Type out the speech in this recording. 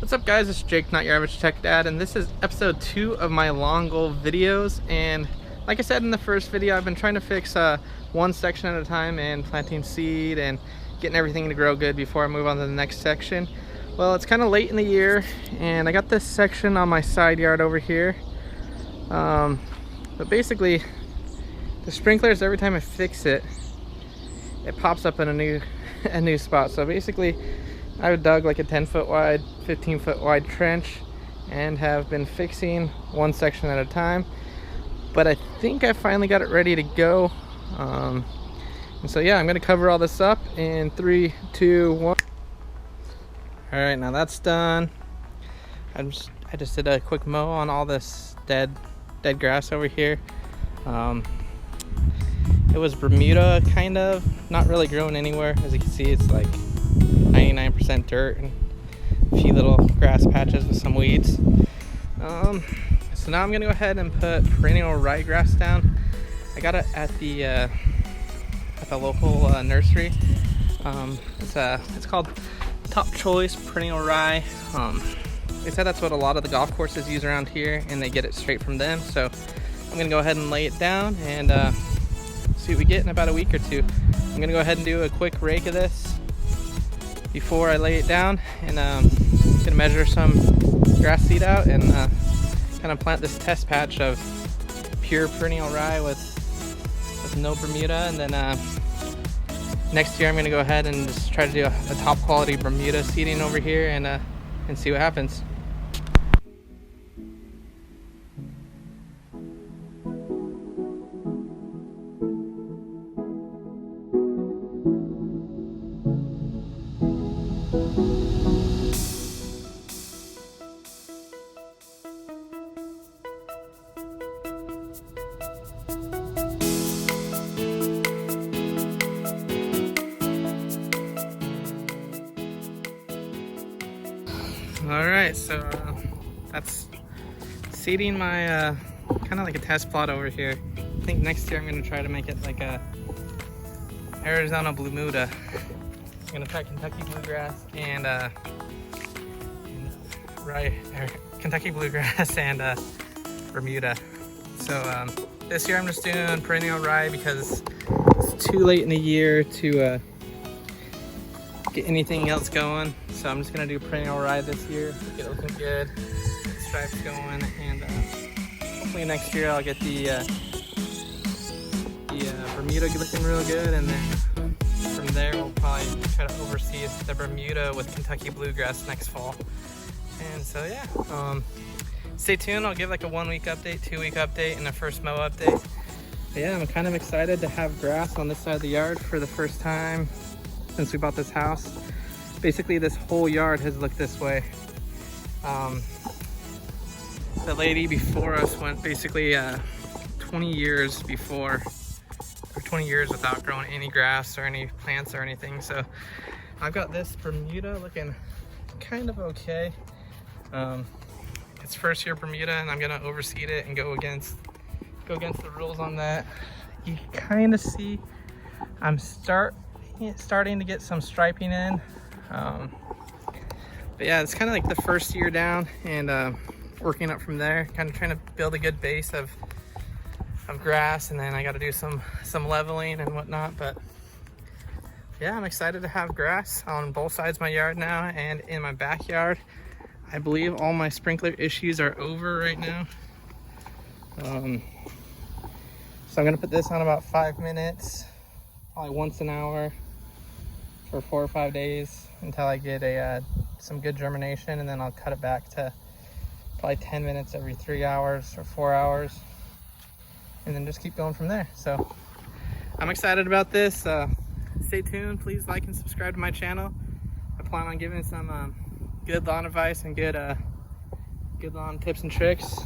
What's up guys, it's Jake, not your average tech dad, and this is episode 2 of my long goal videos. And like I said in the first video, I've been trying to fix one section at a time and planting seed and getting everything to grow good before I move on to the next section. Well, it's kind of late in the year and I got this section on my side yard over here. But basically the sprinklers, every time I fix it, it pops up in a new spot. So basically I dug like a 10-foot wide, 15-foot wide trench and have been fixing one section at a time. But I think I finally got it ready to go. And so yeah, I'm gonna cover all this up in 3, 2, 1. All right, now that's done. I just did a quick mow on all this dead grass over here. It was Bermuda, kind of, not really growing anywhere. As you can see, it's like 99% dirt and a few little grass patches with some weeds. So now I'm gonna go ahead and put perennial rye grass down. I got it at the local nursery. It's called Top Choice Perennial Rye. They said that's what a lot of the golf courses use around here, and they get it straight from them. So I'm gonna go ahead and lay it down and see what we get in about a week or two. I'm gonna go ahead and do a quick rake of this before I lay it down, and gonna measure some grass seed out and kind of plant this test patch of pure perennial rye with no Bermuda. And then next year I'm gonna go ahead and just try to do a top quality Bermuda seeding over here and see what happens. All right, so that's seeding my kind of like a test plot over here. I think next year I'm gonna try to make it like a Arizona Bermuda. I'm gonna try Kentucky bluegrass and Kentucky bluegrass and Bermuda. So this year I'm just doing perennial rye because it's too late in the year to get anything else going. So I'm just gonna do perennial rye this year, get it looking good, get stripes going, and hopefully next year I'll get the Bermuda looking real good, and then from there we'll probably try to oversee the Bermuda with Kentucky bluegrass next fall. And so yeah, stay tuned. I'll give like a 1-week update, 2-week update, and a first mow update. But yeah, I'm kind of excited to have grass on this side of the yard for the first time since we bought this house. Basically this whole yard has looked this way. The lady before us went basically 20 years before, or 20 years without growing any grass or any plants or anything. So I've got this Bermuda looking kind of okay. It's first year Bermuda, and I'm gonna overseed it and go against the rules on that. You kind of see I'm starting to get some striping in. But yeah, it's kind of like the first year down, and working up from there, kind of trying to build a good base of grass, and then I got to do some leveling and whatnot. But yeah, I'm excited to have grass on both sides of my yard now and in my backyard. I believe all my sprinkler issues are over right now. So I'm gonna put this on about 5 minutes, probably once an hour for 4 or 5 days until I get some good germination, and then I'll cut it back to probably 10 minutes every 3 hours or 4 hours, and then just keep going from there. So I'm excited about this. Stay tuned. Please like and subscribe to my channel. I plan on giving some good lawn advice and good lawn tips and tricks.